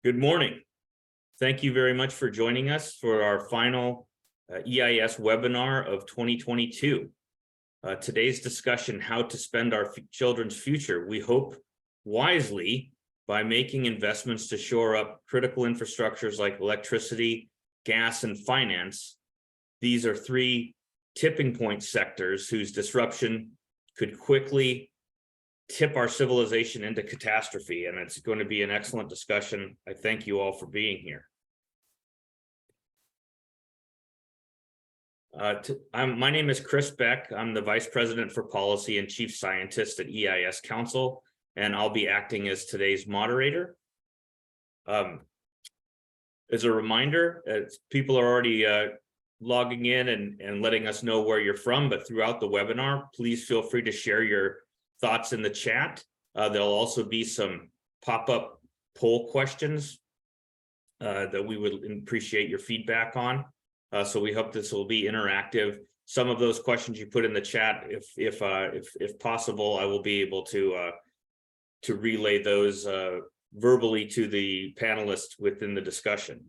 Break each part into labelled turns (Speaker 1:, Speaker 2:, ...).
Speaker 1: Good morning. Thank you very much for joining us for our final EIS webinar of 2022. Today's discussion, how to spend our children's future, we hope wisely by making investments to shore up critical infrastructures like electricity, gas, and finance. These are three tipping point sectors whose disruption could quickly tip our civilization into catastrophe, and it's going to be an excellent discussion. I thank you all for being here. My name is Chris Beck. I'm the Vice President for Policy and Chief Scientist at EIS Council, and I'll be acting as today's moderator. As a reminder, people are already logging in and letting us know where you're from, but throughout the webinar, please feel free to share your thoughts in the chat. There'll also be some pop-up poll questions that we would appreciate your feedback on. So we hope this will be interactive. Some of those questions you put in the chat, if possible, I will be able to relay those verbally to the panelists within the discussion.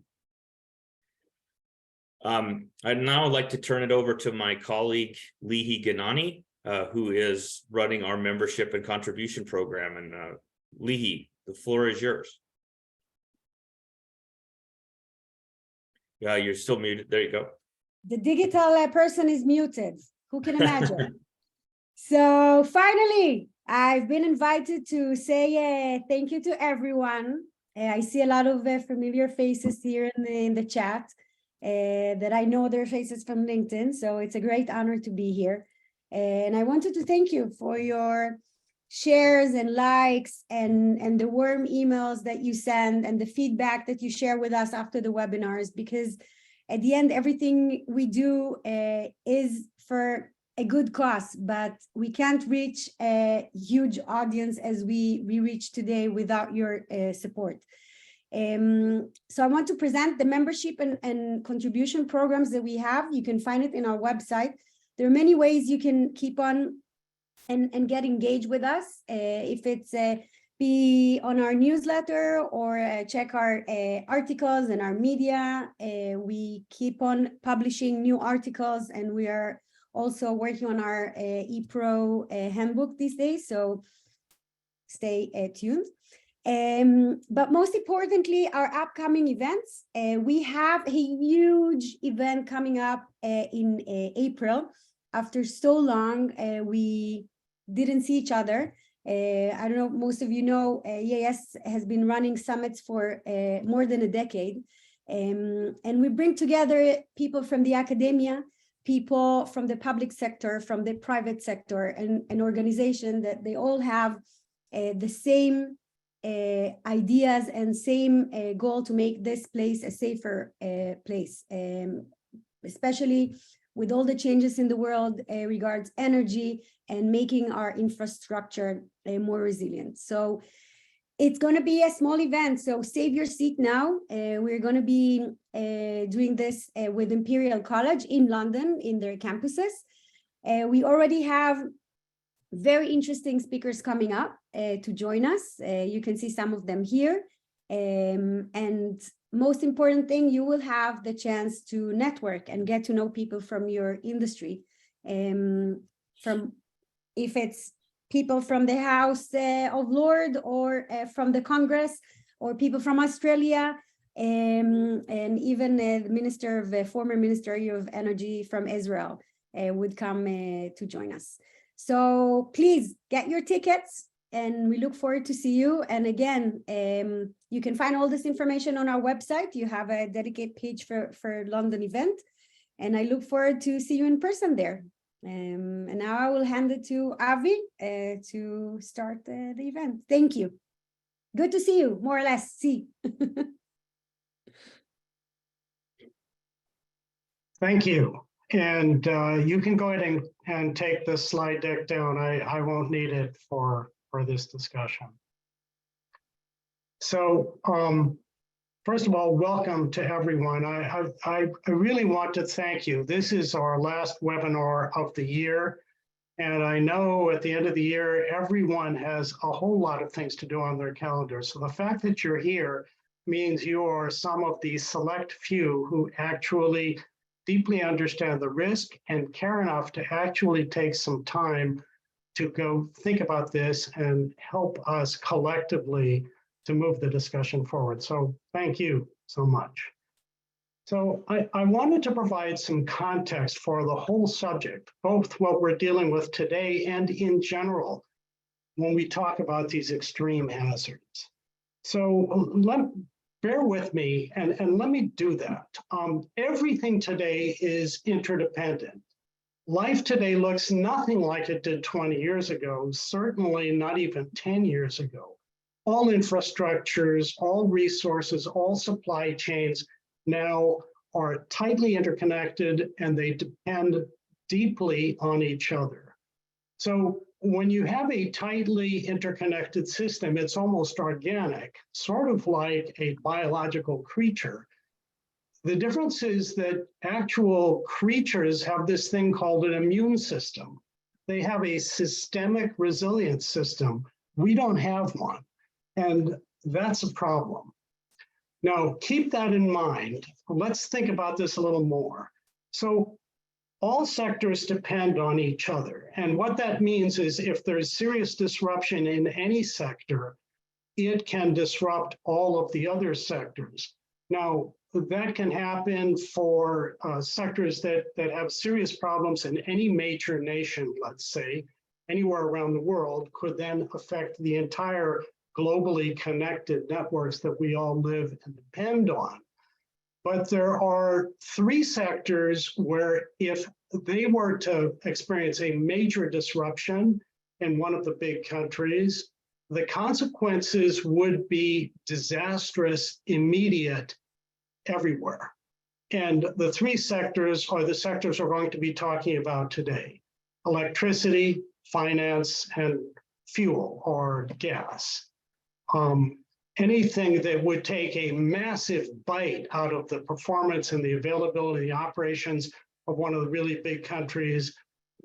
Speaker 1: I'd now like to turn it over to my colleague, Lihi Ganani, who is running our membership and contribution program. And Lihi, the floor is yours. Yeah, you're still muted. There you go.
Speaker 2: The digital person is muted. Who can imagine? So finally, I've been invited to say thank you to everyone. I see a lot of familiar faces here in the chat that I know their faces from LinkedIn. So it's a great honor to be here. And I wanted to thank you for your shares and likes and the warm emails that you send and the feedback that you share with us after the webinars, because at the end, everything we do is for a good cause, but we can't reach a huge audience as we reach today without your support. So I want to present the membership and contribution programs that we have. You can find it in our website. There are many ways you can keep on and get engaged with us. If it's be on our newsletter or check our articles and our media. We keep on publishing new articles, and we are also working on our ePro handbook these days, so stay tuned. But most importantly, our upcoming events. We have a huge event coming up in April. After so long, we didn't see each other. I don't know, most of you know, EIS has been running summits for more than a decade. And we bring together people from the academia, people from the public sector, from the private sector, and an organization that they all have the same ideas and same goal to make this place a safer place, especially with all the changes in the world regards energy and making our infrastructure more resilient. So it's going to be a small event, so save your seat now. We're going to be doing this with Imperial College in London in their campuses. We already have very interesting speakers coming up to join us. You can see some of them here. And most important thing, you will have the chance to network and get to know people from your industry. From if it's people from the House of Lords or from the Congress, or people from Australia, and even the former Ministry of Energy from Israel would come to join us. So please get your tickets, and we look forward to see you. And again, you can find all this information on our website. You have a dedicated page for London event, and I look forward to see you in person there. And now I will hand it to Avi to start the event. Thank you. Good to see you, more or less. See.
Speaker 3: Thank you. And you can go ahead and take the slide deck down. I won't need it for this discussion. So first of all, welcome to everyone. I really want to thank you. This is our last webinar of the year. And I know at the end of the year, everyone has a whole lot of things to do on their calendar. So the fact that you're here means you are some of the select few who actually deeply understand the risk and care enough to actually take some time to go think about this and help us collectively to move the discussion forward. So thank you so much. So I wanted to provide some context for the whole subject, both what we're dealing with today and in general, when we talk about these extreme hazards. So bear with me and let me do that. Everything today is interdependent. Life today looks nothing like it did 20 years ago, certainly not even 10 years ago. All infrastructures, all resources, all supply chains now are tightly interconnected and they depend deeply on each other. So when you have a tightly interconnected system, it's almost organic, sort of like a biological creature. The difference is that actual creatures have this thing called an immune system. They have a systemic resilience system. We don't have one, and that's a problem. Now, keep that in mind. Let's think about this a little more. So all sectors depend on each other. And what that means is if there's serious disruption in any sector, it can disrupt all of the other sectors. Now, that can happen for sectors that have serious problems in any major nation, let's say, anywhere around the world, could then affect the entire globally connected networks that we all live and depend on. But there are three sectors where if they were to experience a major disruption in one of the big countries, the consequences would be disastrous, immediate, everywhere. And the three sectors are the sectors we're going to be talking about today: electricity, finance, and fuel or gas. Anything that would take a massive bite out of the performance and the availability, the operations of one of the really big countries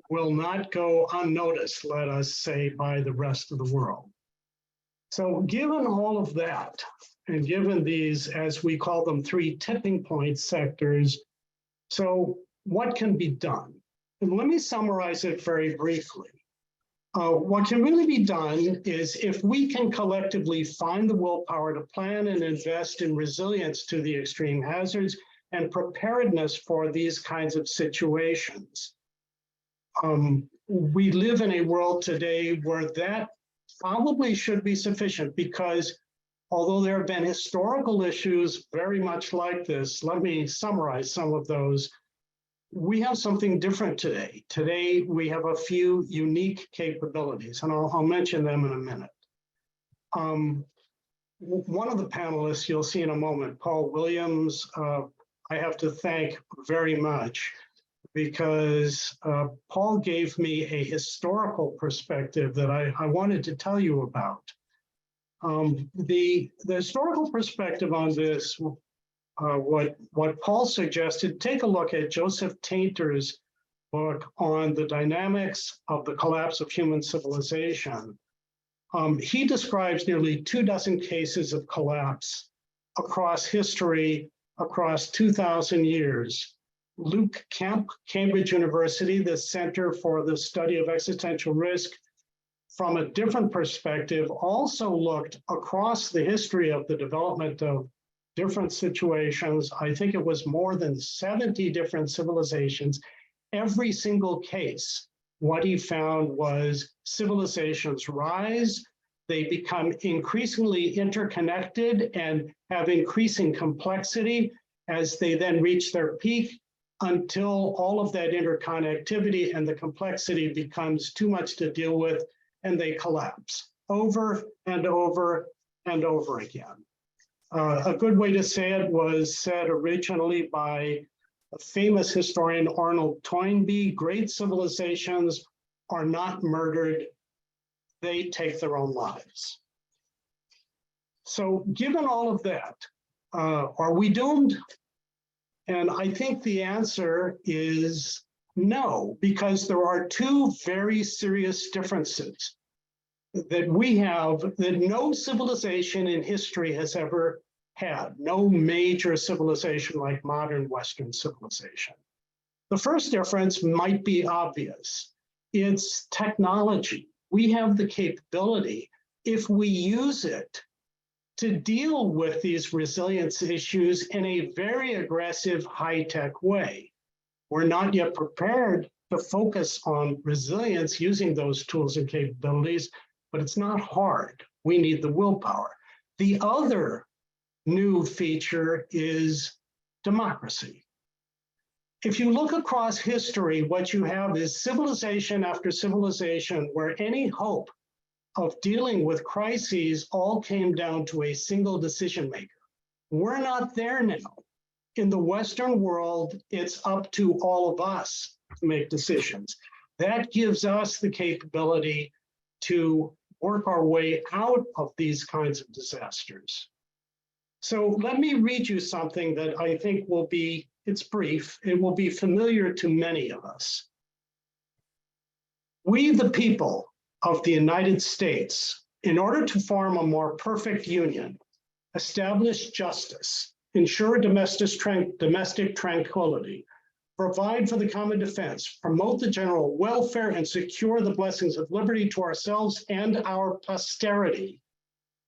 Speaker 3: will not go unnoticed, let us say, by the rest of the world. So given all of that, and given these, as we call them, three tipping point sectors, so what can be done? And let me summarize it very briefly. What can really be done is if we can collectively find the willpower to plan and invest in resilience to the extreme hazards and preparedness for these kinds of situations. We live in a world today where that probably should be sufficient, because although there have been historical issues very much like this, let me summarize some of those. We have something different today. Today, we have a few unique capabilities, and I'll mention them in a minute. One of the panelists you'll see in a moment, Paul Williams, I have to thank very much, because Paul gave me a historical perspective that I wanted to tell you about. The historical perspective on this, what Paul suggested, take a look at Joseph Tainter's book on the dynamics of the collapse of human civilization. He describes nearly 24 cases of collapse across history, across 2,000 years. Luke Kemp, Cambridge University, the Center for the Study of Existential Risk, from a different perspective, also looked across the history of the development of different situations. I think it was more than 70 different civilizations. Every single case, what he found was civilizations rise, they become increasingly interconnected and have increasing complexity as they then reach their peak, until all of that interconnectivity and the complexity becomes too much to deal with, and they collapse over and over and over again. A good way to say it was said originally by a famous historian, Arnold Toynbee: great civilizations are not murdered, they take their own lives. So given all of that, are we doomed? And I think the answer is no, because there are two very serious differences that we have that no civilization in history has ever had, no major civilization like modern Western civilization. The first difference might be obvious. It's technology. We have the capability, if we use it, to deal with these resilience issues in a very aggressive, high-tech way. We're not yet prepared to focus on resilience using those tools and capabilities, but it's not hard. We need the willpower. The other new feature is democracy. If you look across history, what you have is civilization after civilization where any hope of dealing with crises all came down to a single decision maker. We're not there now. In the Western world, it's up to all of us to make decisions. That gives us the capability to work our way out of these kinds of disasters. So let me read you something that I think will be, it's brief, it will be familiar to many of us. We, the people of the United States, in order to form a more perfect union, establish justice, ensure domestic tranquility, provide for the common defense, promote the general welfare, and secure the blessings of liberty to ourselves and our posterity,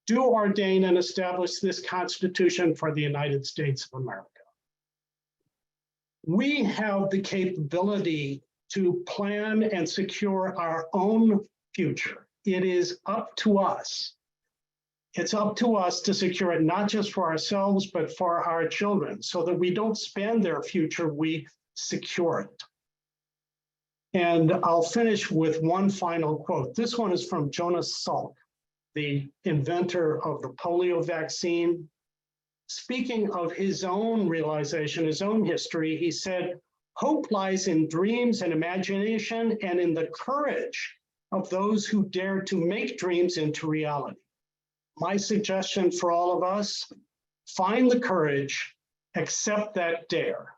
Speaker 3: do ordain and establish this Constitution for the United States of America. We have the capability to plan and secure our own future. It is up to us. It's up to us to secure it, not just for ourselves, but for our children, so that we don't spend their future, we secure it. And I'll finish with one final quote. This one is from Jonas Salk, the inventor of the polio vaccine. Speaking of his own realization, his own history, he said, "Hope lies in dreams and imagination and in the courage of those who dare to make dreams into reality." My suggestion for all of us, find the courage, accept that dare.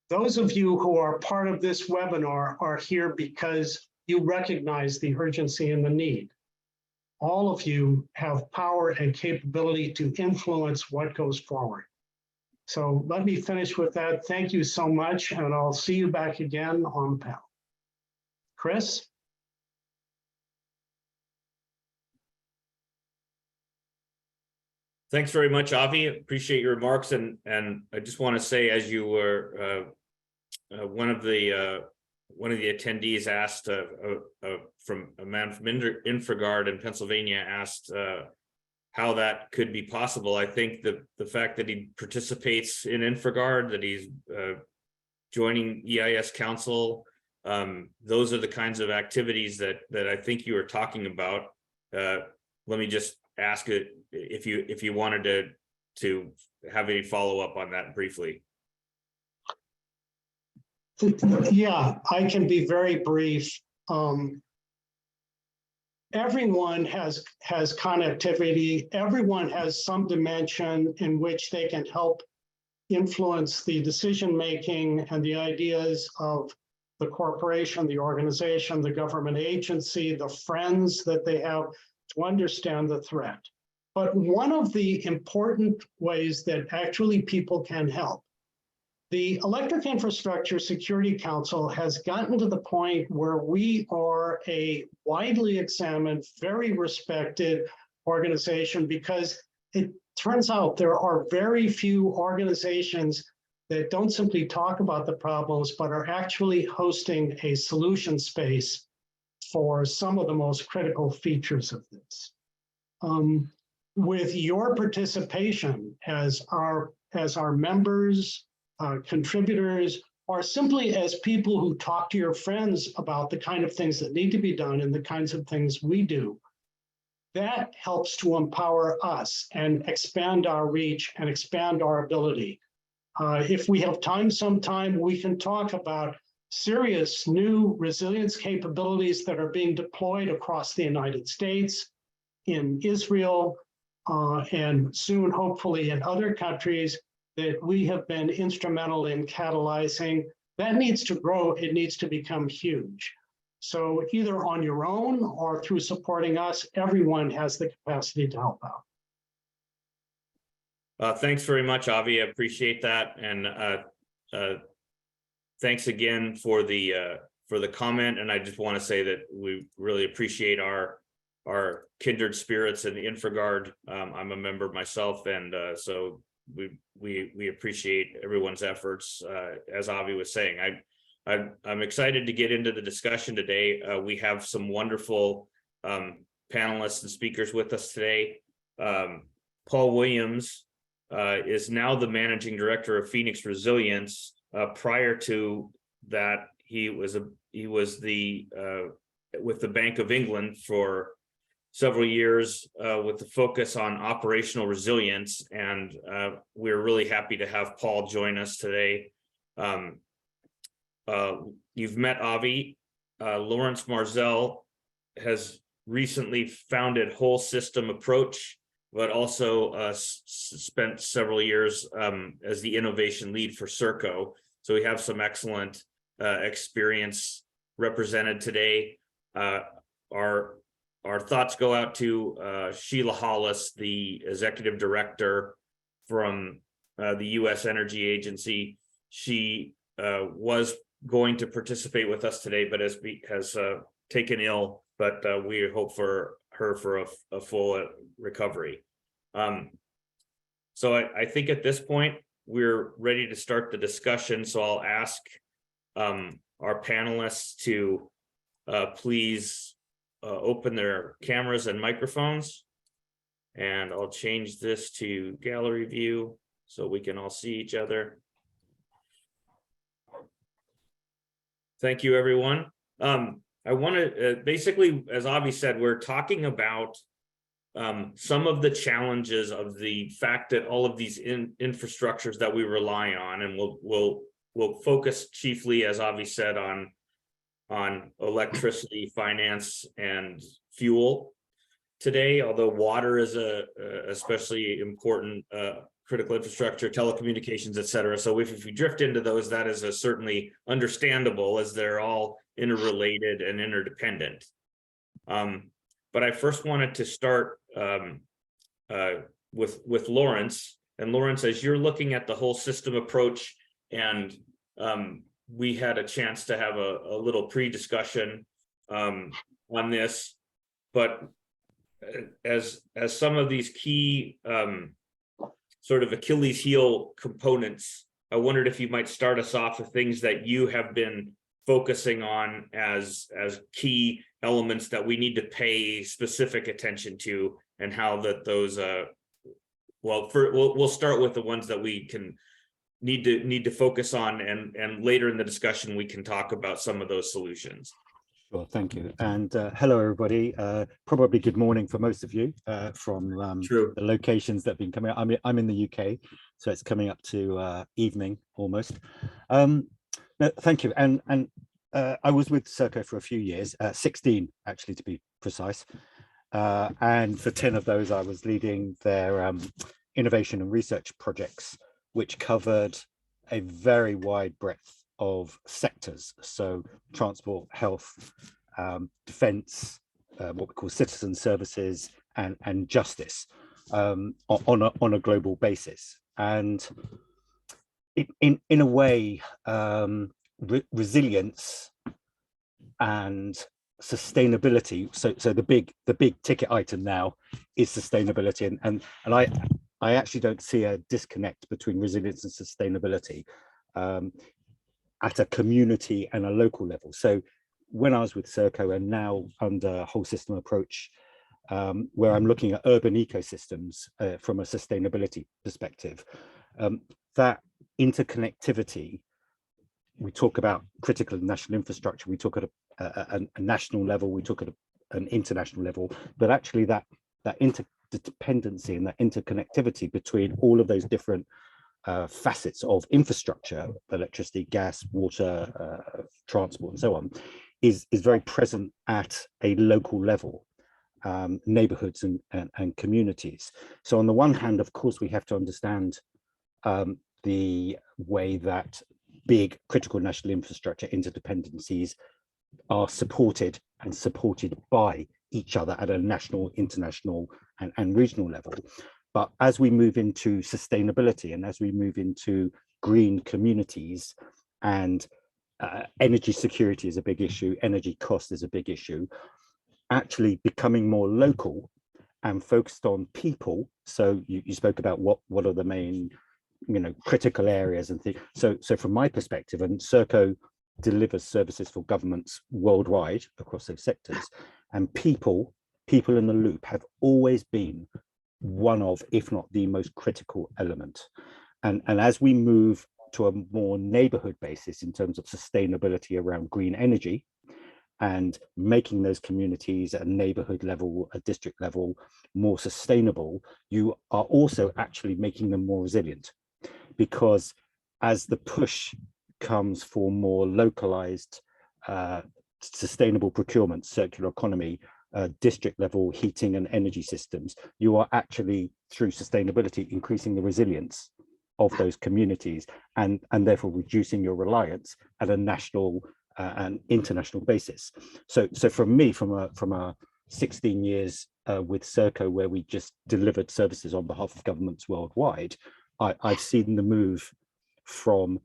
Speaker 3: Those of you who are part of this webinar are here because you recognize the urgency and the need. All of you have power and capability to influence what goes forward. So let me finish with that. Thank you so much, and I'll see you back again on the panel. Chris?
Speaker 1: Thanks very much, Avi. Appreciate your remarks, and I just want to say, as you were one of the attendees asked from a man from Infragard in Pennsylvania asked how that could be possible. I think the fact that he participates in Infragard, that he's joining EIS Council, those are the kinds of activities that I think you were talking about. Let me just ask it if you wanted to have any follow up on that briefly.
Speaker 3: Yeah, I can be very brief. Everyone has connectivity. Everyone has some dimension in which they can help influence the decision-making and the ideas of the corporation, the organization, the government agency, the friends that they have to understand the threat. But one of the important ways that actually people can help, the Electric Infrastructure Security Council has gotten to the point where we are a widely examined, very respected organization, because it turns out there are very few organizations that don't simply talk about the problems, but are actually hosting a solution space for some of the most critical features of this. With your participation as our members, contributors, or simply as people who talk to your friends about the kind of things that need to be done and the kinds of things we do, that helps to empower us and expand our reach and expand our ability. If we have time sometime, we can talk about serious new resilience capabilities that are being deployed across the United States, in Israel, and soon, hopefully, in other countries that we have been instrumental in catalyzing. That needs to grow. It needs to become huge. So either on your own or through supporting us, everyone has the capacity to help out.
Speaker 1: Thanks very much, Avi. I appreciate that. And thanks again for the comment. And I just want to say that we really appreciate our kindred spirits in the InfraGard. I'm a member myself, and so we appreciate everyone's efforts. As Avi was saying, I'm excited to get into the discussion today. We have some wonderful panelists and speakers with us today. Paul Williams is now the managing director of Phoenix Resilience. Prior to that, he was the with the Bank of England for several years with the focus on operational resilience, and we're really happy to have Paul join us today. You've met Avi. Laurence Marzell has recently founded Whole System Approach, but also spent several years as the innovation lead for Serco. So we have some excellent experience represented today. Our thoughts go out to Sheila Hollis, the executive director from the U.S. Energy Agency. She was going to participate with us today, but has taken ill, but we hope for her for a full recovery. So I think at this point, we're ready to start the discussion. So I'll ask our panelists to please open their cameras and microphones. And I'll change this to gallery view so we can all see each other. Thank you, everyone. I want to basically, as Avi said, we're talking about some of the challenges of the fact that all of these infrastructures that we rely on, and we'll focus chiefly, as Avi said, on electricity, finance, and fuel today, although water is a especially important critical infrastructure, telecommunications, et cetera. So if we drift into those, that is certainly understandable, as they're all interrelated and interdependent. But I first wanted to start with Laurence. And Laurence, as you're looking at the whole system approach, and we had a chance to have a little pre-discussion on this, but as some of these key sort of Achilles heel components, I wondered if you might start us off with things that you have been focusing on as key elements that we need to pay specific attention to, and how that those we'll start with the ones that we can need to focus on, and later in the discussion we can talk about some of those solutions.
Speaker 4: Sure, thank you. And hello, everybody. Probably good morning for most of you from the locations that have been coming up. I'm in the UK, so it's coming up to evening almost. No, thank you. And I was with Serco for a few years, 16 actually to be precise. And for 10 of those, I was leading their innovation and research projects, which covered a very wide breadth of sectors. So transport, health, defense, what we call citizen services, and justice on a global basis. And in a way, resilience and sustainability. So the big ticket item now is sustainability, and I actually don't see a disconnect between resilience and sustainability at a community and a local level. So when I was with Serco, and now under Whole System Approach, where I'm looking at urban ecosystems from a sustainability perspective, that interconnectivity, we talk about critical national infrastructure, we talk at a national level, we talk at an international level, but actually that interdependency and that interconnectivity between all of those different facets of infrastructure, electricity, gas, water, transport, and so on, is very present at a local level, neighborhoods and communities. So on the one hand, of course, we have to understand the way that big critical national infrastructure interdependencies are supported by each other at a national, international, and regional level. But as we move into sustainability and as we move into green communities, and energy security is a big issue, energy cost is a big issue, actually becoming more local and focused on people. So you spoke about what are the main, critical areas and things. So from my perspective, and Serco delivers services for governments worldwide across those sectors, and people in the loop have always been one of, if not the most critical element. And as we move to a more neighborhood basis in terms of sustainability around green energy and making those communities at a neighborhood level, a district level, more sustainable, you are also actually making them more resilient. Because as the push comes for more localized, sustainable procurement, circular economy, district level heating and energy systems, you are actually, through sustainability, increasing the resilience of those communities and therefore reducing your reliance at a national and international basis. So for me, from a 16 years with Serco, where we just delivered services on behalf of governments worldwide, I've seen the move from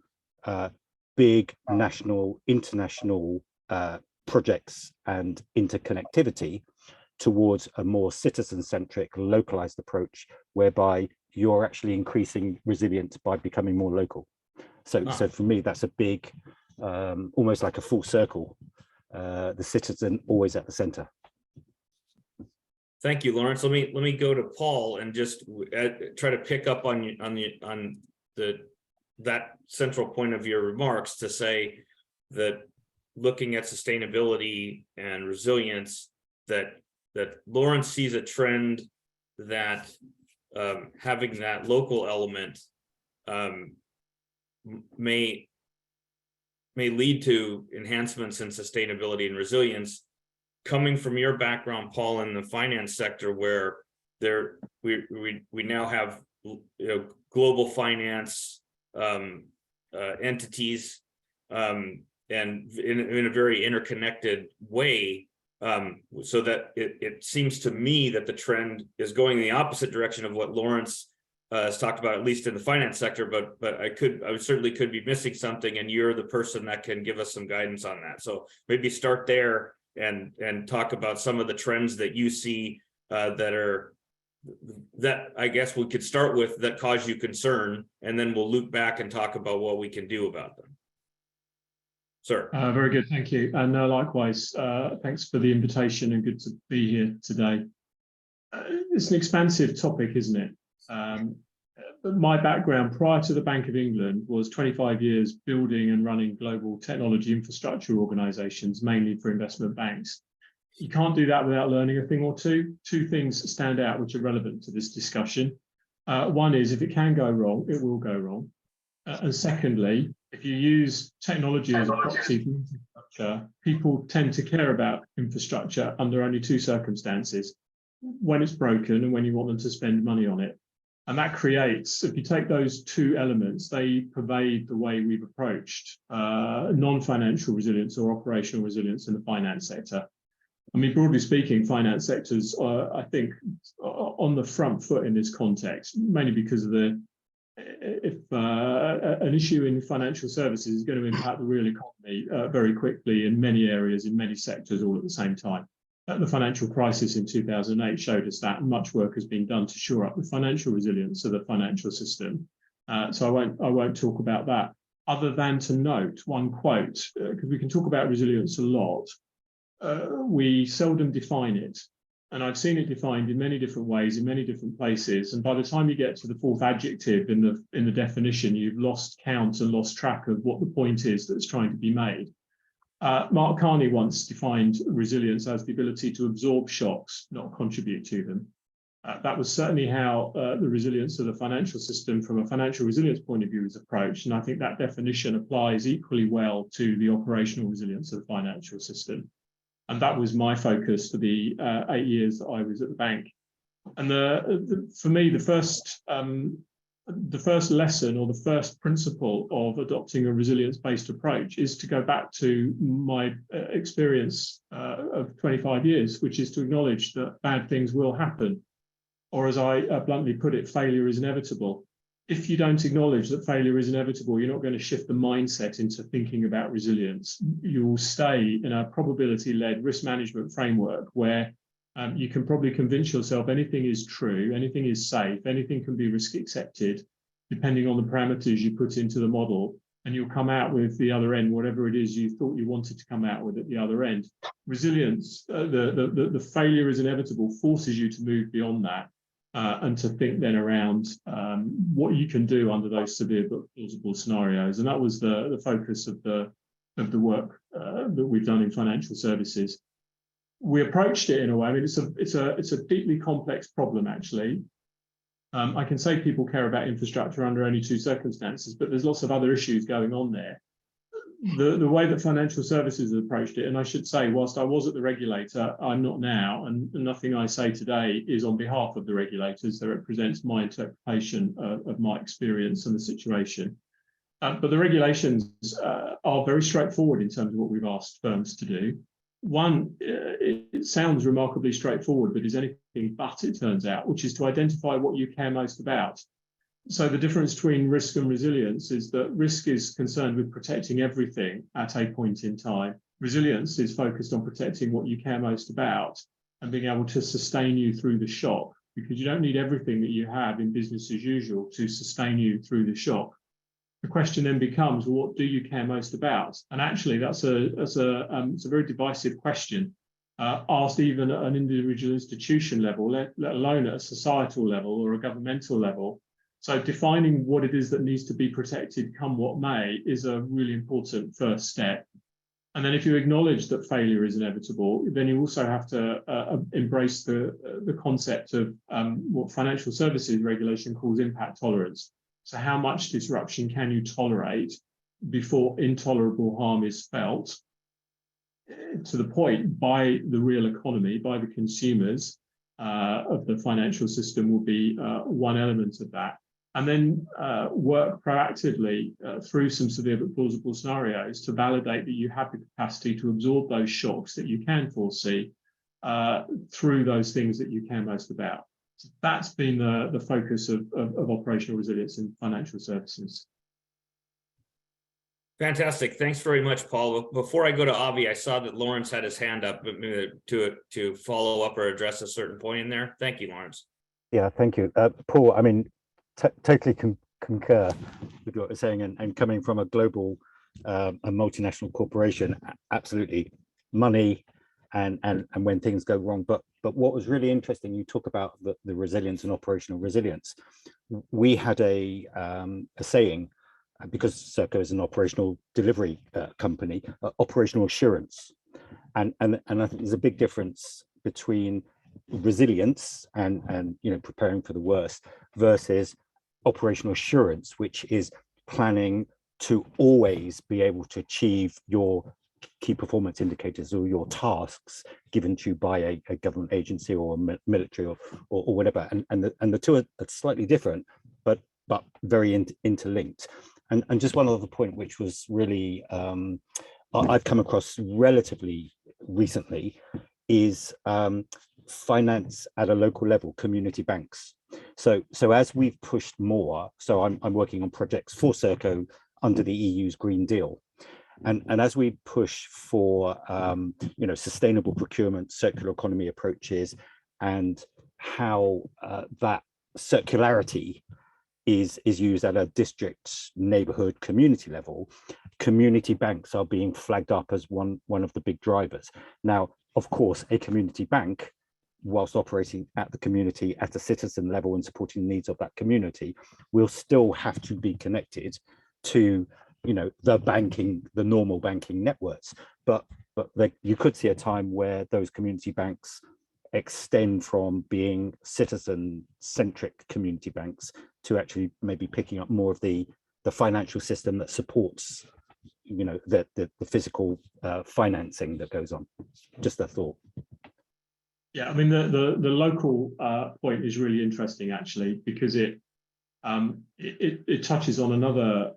Speaker 4: big national, international projects and interconnectivity towards a more citizen-centric, localized approach, whereby you're actually increasing resilience by becoming more local. So for me, that's a big, almost like a full circle. The citizen always at the center.
Speaker 1: Thank you, Laurence. Let me go to Paul and just try to pick up on that central point of your remarks, to say that looking at sustainability and resilience, that Laurence sees a trend that having that local element may lead to enhancements in sustainability and resilience. Coming from your background, Paul, in the finance sector, where we now have global finance entities and in a very interconnected way, so that it seems to me that the trend is going in the opposite direction of what Laurence has talked about, at least in the finance sector. But I certainly could be missing something, and you're the person that can give us some guidance on that. So maybe start there and talk about some of the trends that you see that I guess we could start with, that cause you concern, and then we'll loop back and talk about what we can do about them. Sir.
Speaker 5: Very good, thank you. And likewise, thanks for the invitation, and good to be here today. It's an expansive topic, isn't it? But my background prior to the Bank of England was 25 years building and running global technology infrastructure organizations, mainly for investment banks. You can't do that without learning a thing or two. Two things stand out which are relevant to this discussion. One is, if it can go wrong, it will go wrong. And secondly, if you use technology as a proxy for infrastructure, people tend to care about infrastructure under only two circumstances: when it's broken and when you want them to spend money on it. And that creates, if you take those two elements, they pervade the way we've approached non-financial resilience or operational resilience in the finance sector. I mean, broadly speaking, finance sectors are, I think, on the front foot in this context, mainly because of if an issue in financial services is going to impact the real economy very quickly in many areas, in many sectors, all at the same time. The financial crisis in 2008 showed us that much work has been done to shore up the financial resilience of the financial system. So I won't talk about that, other than to note one quote, because we can talk about resilience a lot. We seldom define it. And I've seen it defined in many different ways, in many different places. And by the time you get to the fourth adjective in the definition, you've lost count and lost track of what the point is that's trying to be made. Mark Carney once defined resilience as the ability to absorb shocks, not contribute to them. That was certainly how the resilience of the financial system from a financial resilience point of view is approached. And I think that definition applies equally well to the operational resilience of the financial system. And that was my focus for the 8 years that I was at the bank. And for me, the first lesson, or the first principle of adopting a resilience-based approach, is to go back to my experience of 25 years, which is to acknowledge that bad things will happen. Or as I bluntly put it, failure is inevitable. If you don't acknowledge that failure is inevitable, you're not going to shift the mindset into thinking about resilience. You will stay in a probability-led risk management framework where you can probably convince yourself anything is true, anything is safe, anything can be risk accepted, depending on the parameters you put into the model, and you'll come out with the other end, whatever it is you thought you wanted to come out with at the other end. Resilience, the failure is inevitable, forces you to move beyond that and to think then around what you can do under those severe but plausible scenarios. And that was the focus of the work that we've done in financial services. We approached it in a way. I mean, it's a deeply complex problem, actually. I can say people care about infrastructure under only two circumstances, but there's lots of other issues going on there. The way that financial services have approached it, and I should say, whilst I was at the regulator, I'm not now, and nothing I say today is on behalf of the regulators. That represents my interpretation of my experience and the situation. But the regulations are very straightforward in terms of what we've asked firms to do. One, it sounds remarkably straightforward, but is anything but, it turns out, which is to identify what you care most about. So the difference between risk and resilience is that risk is concerned with protecting everything at a point in time. Resilience is focused on protecting what you care most about and being able to sustain you through the shock, because you don't need everything that you have in business as usual to sustain you through the shock. The question then becomes, well, what do you care most about? And actually, it's a very divisive question, asked even at an individual institution level, let alone at a societal level or a governmental level. So defining what it is that needs to be protected, come what may, is a really important first step. And then if you acknowledge that failure is inevitable, then you also have to embrace the concept of what financial services regulation calls impact tolerance. So how much disruption can you tolerate before intolerable harm is felt, to the point by the real economy, by the consumers of the financial system will be one element of that. And then work proactively through some severe but plausible scenarios to validate that you have the capacity to absorb those shocks that you can foresee through those things that you care most about. So that's been the focus of operational resilience in financial services.
Speaker 1: Fantastic. Thanks very much, Paul. Before I go to Avi, I saw that Laurence had his hand up to follow up or address a certain point in there. Thank you, Laurence.
Speaker 4: Yeah, thank you. Paul, I mean, totally concur with what you're saying, and coming from a global, a multinational corporation, absolutely, money and when things go wrong. But what was really interesting, you talk about the resilience and operational resilience. We had a saying, because Serco is an operational delivery company, operational assurance, and I think there's a big difference between resilience and preparing for the worst versus operational assurance, which is planning to always be able to achieve your key performance indicators or your tasks given to you by a government agency or a military or whatever, and the two are slightly different but very interlinked. And just one other point which was really I've come across relatively recently is finance at a local level, community banks. So as we've pushed more, so I'm working on projects for Serco under the EU's Green Deal. And as we push for sustainable procurement, circular economy approaches, and how that circularity is used at a district, neighborhood, community level, community banks are being flagged up as one of the big drivers. Now, of course, a community bank, whilst operating at the community at a citizen level and supporting the needs of that community, will still have to be connected to the normal banking networks. But you could see a time where those community banks extend from being citizen-centric community banks to actually maybe picking up more of the financial system that supports the physical financing that goes on. Just a thought.
Speaker 5: Yeah, I mean the local point is really interesting actually, because it touches on another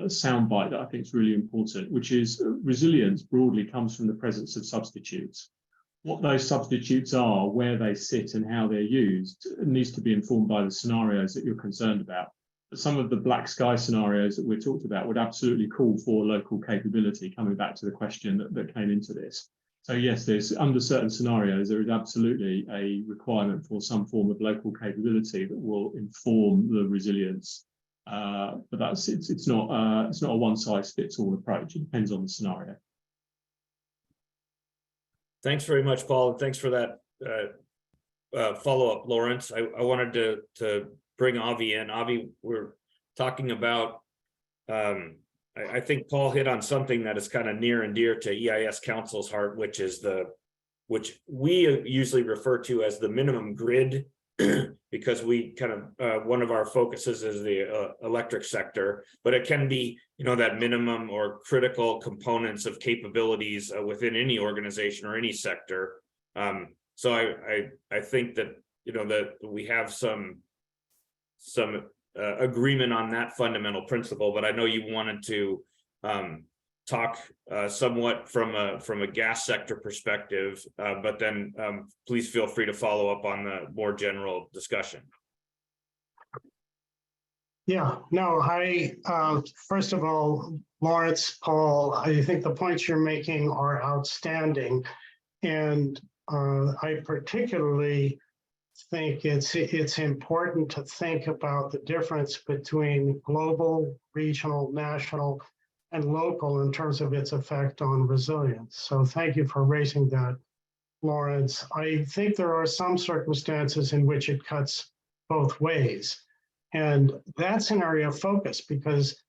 Speaker 5: soundbite that I think is really important, which is resilience broadly comes from the presence of substitutes. what those substitutes are, where they sit and how they're used needs to be informed by the scenarios that you're concerned about. But some of the black sky scenarios that we talked about would absolutely call for local capability, coming back to the question that came into this. So yes, there's under certain scenarios, there is absolutely a requirement for some form of local capability that will inform the resilience. But it's not a one-size-fits-all approach. It depends on the scenario.
Speaker 1: Thanks very much, Paul. And thanks for that follow-up, Laurence. I wanted to bring Avi in. Avi, we're talking about, I think Paul hit on something that is kind of near and dear to EIS Council's heart, which we usually refer to as the minimum grid, because we kind of, one of our focuses is the electric sector, but it can be, that minimum or critical components of capabilities within any organization or any sector. So I think that, that we have some agreement on that fundamental principle, but I know you wanted to talk somewhat from a gas sector perspective, but then please feel free to follow up on the more general discussion.
Speaker 3: Yeah, no, first of all, Laurence, Paul, I think the points you're making are outstanding. And I particularly think it's important to think about the difference between global, regional, national, and local in terms of its effect on resilience. So thank you for raising that, Laurence. I think there are some circumstances in which it cuts both ways. And that's an area of focus because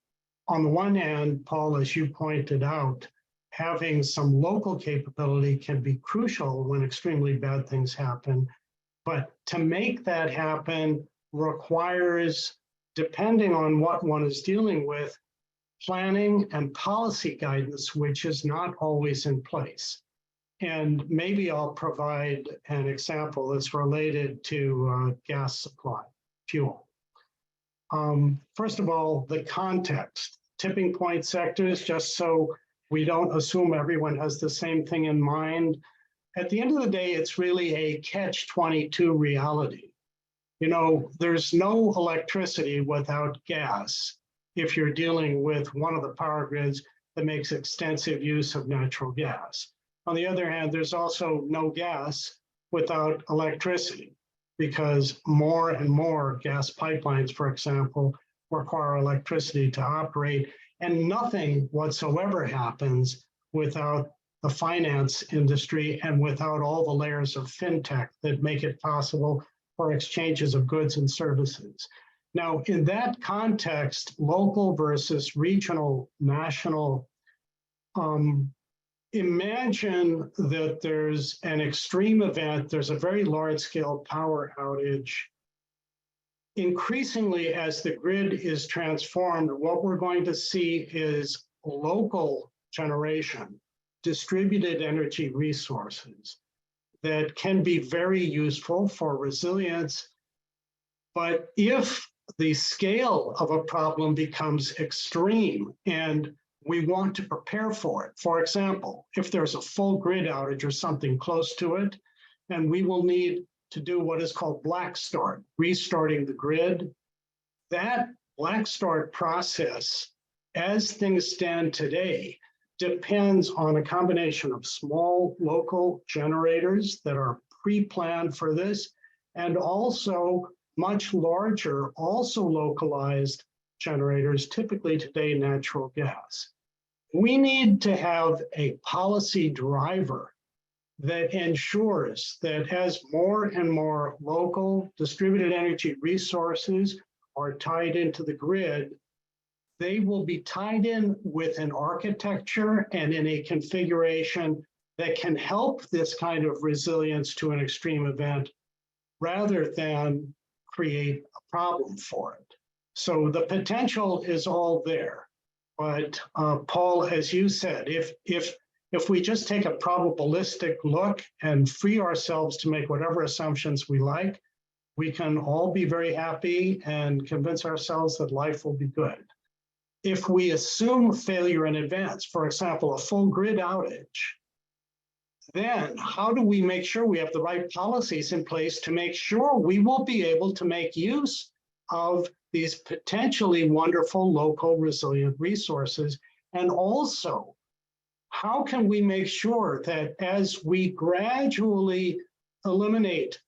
Speaker 3: on the one hand, Paul, as you pointed out, having some local capability can be crucial when extremely bad things happen. But to make that happen requires, depending on what one is dealing with, planning and policy guidance, which is not always in place. And maybe I'll provide an example that's related to gas supply, fuel. First of all, the context, tipping point sectors, just so we don't assume everyone has the same thing in mind. At the end of the day, it's really a catch-22 reality. There's no electricity without gas if you're dealing with one of the power grids that makes extensive use of natural gas. On the other hand, there's also no gas without electricity because more and more gas pipelines, for example, require electricity to operate, and nothing whatsoever happens without the finance industry and without all the layers of fintech that make it possible for exchanges of goods and services. Now, in that context, local versus regional, national, imagine that there's an extreme event, there's a very large scale power outage. Increasingly, as the grid is transformed, what we're going to see is local generation, distributed energy resources that can be very useful for resilience. But if the scale of a problem becomes extreme and we want to prepare for it, for example, if there's a full grid outage or something close to it, and we will need to do what is called black start, restarting the grid, that black start process, as things stand today, depends on a combination of small local generators that are pre-planned for this, and also much larger, also localized generators, typically today natural gas. We need to have a policy driver that ensures that as more and more local distributed energy resources are tied into the grid, they will be tied in with an architecture and in a configuration that can help this kind of resilience to an extreme event rather than create a problem for it. So the potential is all there. But Paul, as you said, if we just take a probabilistic look and free ourselves to make whatever assumptions we like, we can all be very happy and convince ourselves that life will be good. If we assume failure in advance, for example, a full grid outage, then how do we make sure we have the right policies in place to make sure we will be able to make use of these potentially wonderful local resilient resources? And also, how can we make sure that as we gradually eliminate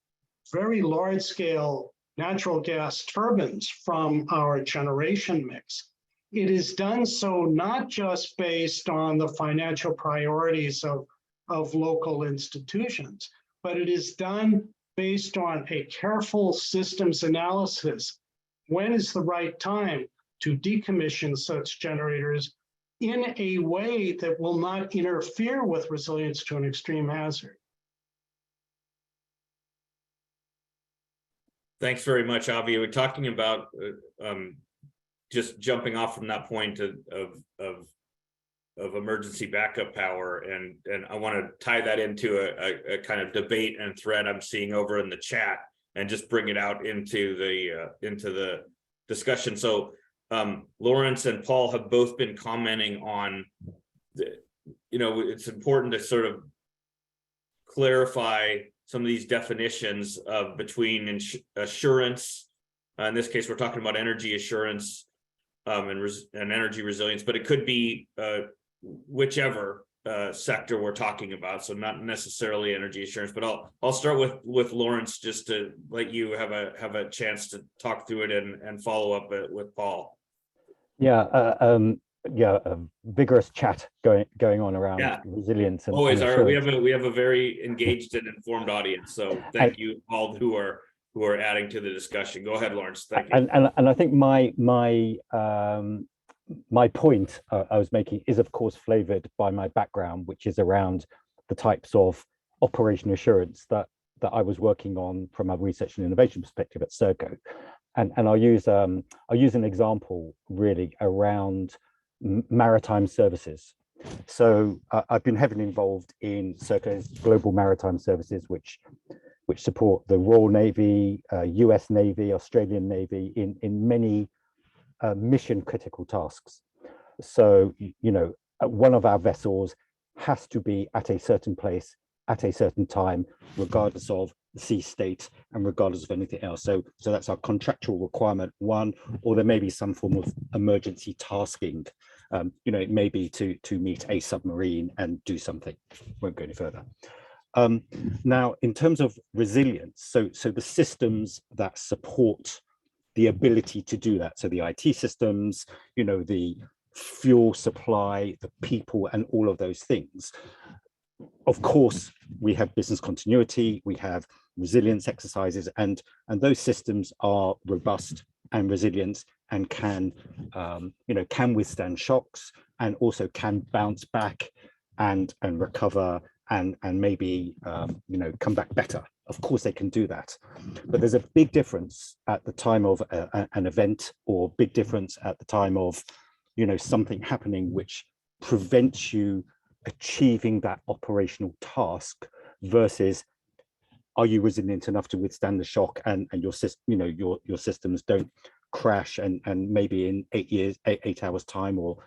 Speaker 3: very large scale natural gas turbines from our generation mix, it is done so not just based on the financial priorities of local institutions, but it is done based on a careful systems analysis. When is the right time to decommission such generators in a way that will not interfere with resilience to an extreme hazard?
Speaker 1: Thanks very much, Avi. We're talking about just jumping off from that point of emergency backup power, and I want to tie that into a kind of debate and thread I'm seeing over in the chat, and just bring it out into the discussion. So Laurence and Paul have both been commenting on it's important to sort of clarify some of these definitions of between assurance. In this case, we're talking about energy assurance and energy resilience, but it could be whichever sector we're talking about. So not necessarily energy assurance, but I'll start with Laurence, just to let you have a chance to talk through it and follow up with Paul.
Speaker 4: A vigorous chat going on around resilience. And
Speaker 1: always
Speaker 4: and
Speaker 1: we have a very engaged and informed audience. So thank you all who are adding to the discussion. Go ahead, Laurence. Thank you.
Speaker 4: And I think my point I was making is, of course, flavored by my background, which is around the types of operational assurance that I was working on from a research and innovation perspective at Serco. And I'll use an example really around maritime services. So I've been heavily involved in Serco's global maritime services, which support the Royal Navy, US Navy, Australian Navy in many mission critical tasks. So, one of our vessels has to be at a certain place at a certain time, regardless of the sea state and regardless of anything else. So that's our contractual requirement one, or there may be some form of emergency tasking. It may be to meet a submarine and do something. Won't go any further. Now, in terms of resilience, so the systems that support the ability to do that, so the IT systems, the fuel supply, the people, and all of those things. Of course, we have business continuity, we have resilience exercises, and those systems are robust and resilient and can withstand shocks, and also can bounce back and recover and maybe come back better. Of course they can do that, but there's a big difference at the time of an event, or big difference at the time of something happening which prevents you achieving that operational task, versus are you resilient enough to withstand the shock and your systems don't crash, and maybe in 8 hours time or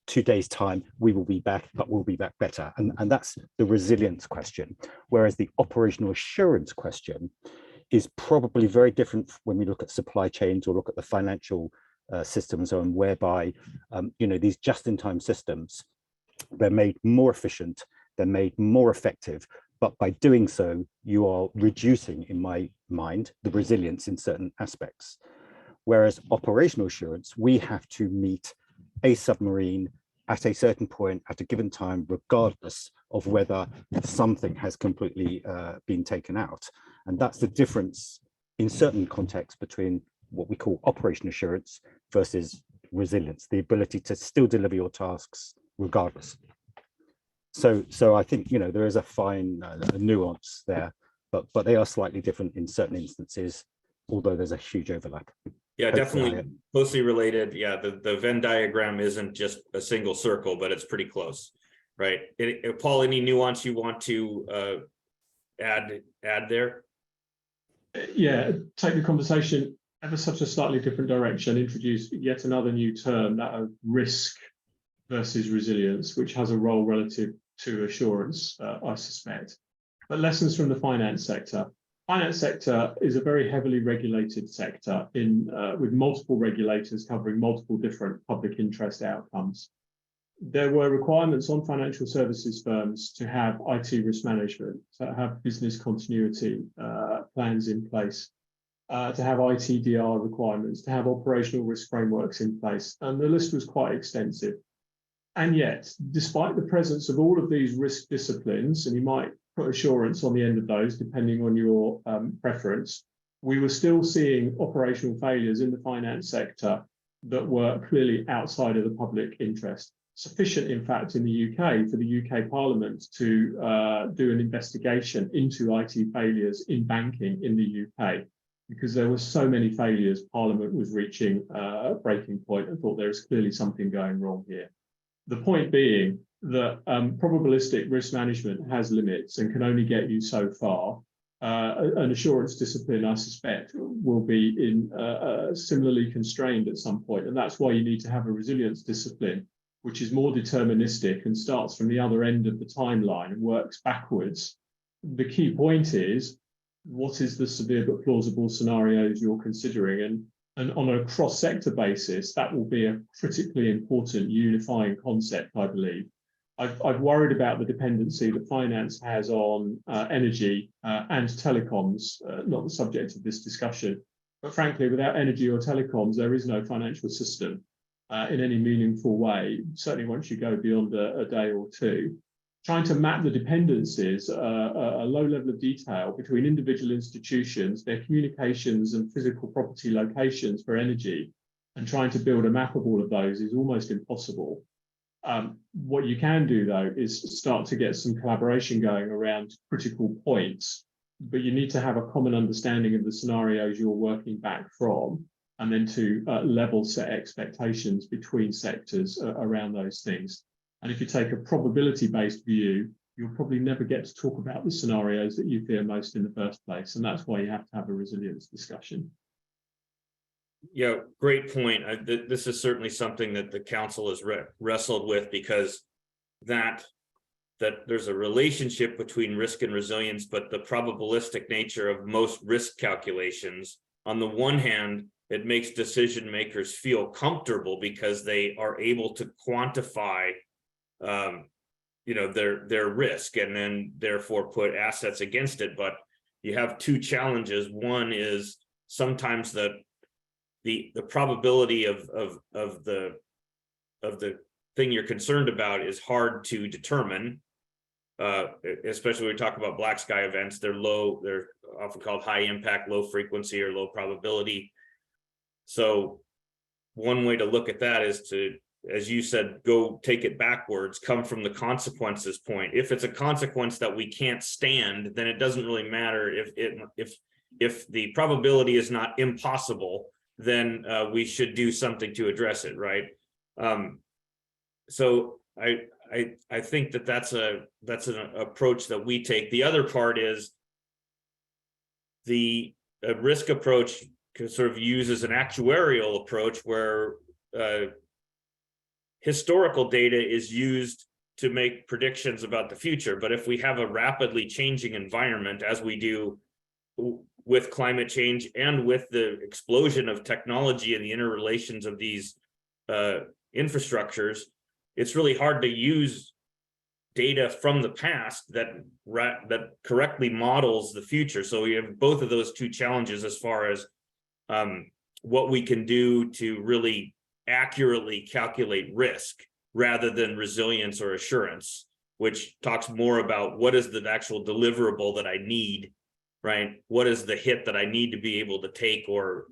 Speaker 4: 2 days time we will be back, but we'll be back better. And that's the resilience question, whereas the operational assurance question is probably very different when we look at supply chains or look at the financial systems, and whereby these just-in-time systems, they're made more efficient, they're made more effective, but by doing so you are reducing, in my mind, the resilience in certain aspects. Whereas operational assurance, we have to meet a submarine at a certain point at a given time, regardless of whether something has completely been taken out. And that's the difference in certain contexts between what we call operational assurance versus resilience, the ability to still deliver your tasks regardless. So I think there is a fine nuance there, but they are slightly different in certain instances, although there's a huge overlap.
Speaker 1: Yeah, definitely closely related. Yeah, the Venn diagram isn't just a single circle, but it's pretty close, right? Paul, any nuance you want to add there?
Speaker 5: Yeah, take the conversation ever such a slightly different direction, introduce yet another new term, that of risk versus resilience, which has a role relative to assurance, I suspect. But lessons from the finance sector. Finance sector is a very heavily regulated sector with multiple regulators covering multiple different public interest outcomes. There were requirements on financial services firms to have IT risk management, to have business continuity plans in place, to have ITDR requirements, to have operational risk frameworks in place, and the list was quite extensive. And yet, despite the presence of all of these risk disciplines, and you might put assurance on the end of those, depending on your preference, we were still seeing operational failures in the finance sector that were clearly outside of the public interest. Sufficient, in fact, in the UK for the UK Parliament to do an investigation into IT failures in banking in the UK, because there were so many failures, Parliament was reaching a breaking point and thought there is clearly something going wrong here. The point being that probabilistic risk management has limits and can only get you so far. An assurance discipline, I suspect, will be similarly constrained at some point, and that's why you need to have a resilience discipline, which is more deterministic and starts from the other end of the timeline and works backwards. The key point is, what is the severe but plausible scenarios you're considering? And on a cross-sector basis, that will be a critically important unifying concept, I believe. I've worried about the dependency that finance has on energy and telecoms, not the subject of this discussion. But frankly, without energy or telecoms, there is no financial system in any meaningful way, certainly once you go beyond a day or two. Trying to map the dependencies, a low level of detail between individual institutions, their communications and physical property locations for energy, and trying to build a map of all of those is almost impossible. What you can do, though, is start to get some collaboration going around critical points, but you need to have a common understanding of the scenarios you're working back from, and then to level set expectations between sectors around those things. And if you take a probability-based view, you'll probably never get to talk about the scenarios that you fear most in the first place. And that's why you have to have a resilience discussion.
Speaker 1: Yeah, great point. This is certainly something that the council has wrestled with, because that there's a relationship between risk and resilience, but the probabilistic nature of most risk calculations, on the one hand, it makes decision makers feel comfortable because they are able to quantify their risk and then therefore put assets against it. But you have two challenges. One is sometimes the probability of the thing you're concerned about is hard to determine, especially when we talk about black sky events. They're often called high impact, low frequency, or low probability. So one way to look at that is to, as you said, go take it backwards, come from the consequences point. If it's a consequence that we can't stand, then it doesn't really matter if the probability is not impossible, then we should do something to address it, right? So I think that's an approach that we take. The other part is the risk approach sort of uses an actuarial approach where historical data is used to make predictions about the future. But if we have a rapidly changing environment, as we do with climate change and with the explosion of technology and the interrelations of these infrastructures, it's really hard to use data from the past that correctly models the future. So we have both of those two challenges as far as what we can do to really accurately calculate risk rather than resilience or assurance, which talks more about what is the actual deliverable that I need, right? What is the hit that I need to be able to take or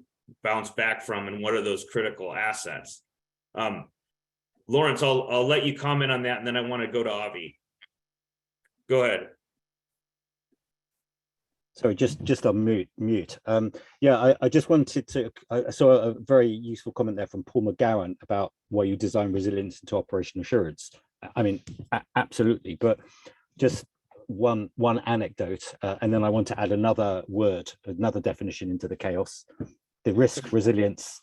Speaker 1: bounce back from, and what are those critical assets? Laurence, I'll let you comment on that, and then I want to go to Avi. Go ahead.
Speaker 4: Sorry, just on mute. Yeah, I just wanted to, I saw a very useful comment there from Paul McGowan about why you design resilience into operational assurance. I mean, absolutely, but just one anecdote, and then I want to add another word, another definition into the chaos, the risk, resilience,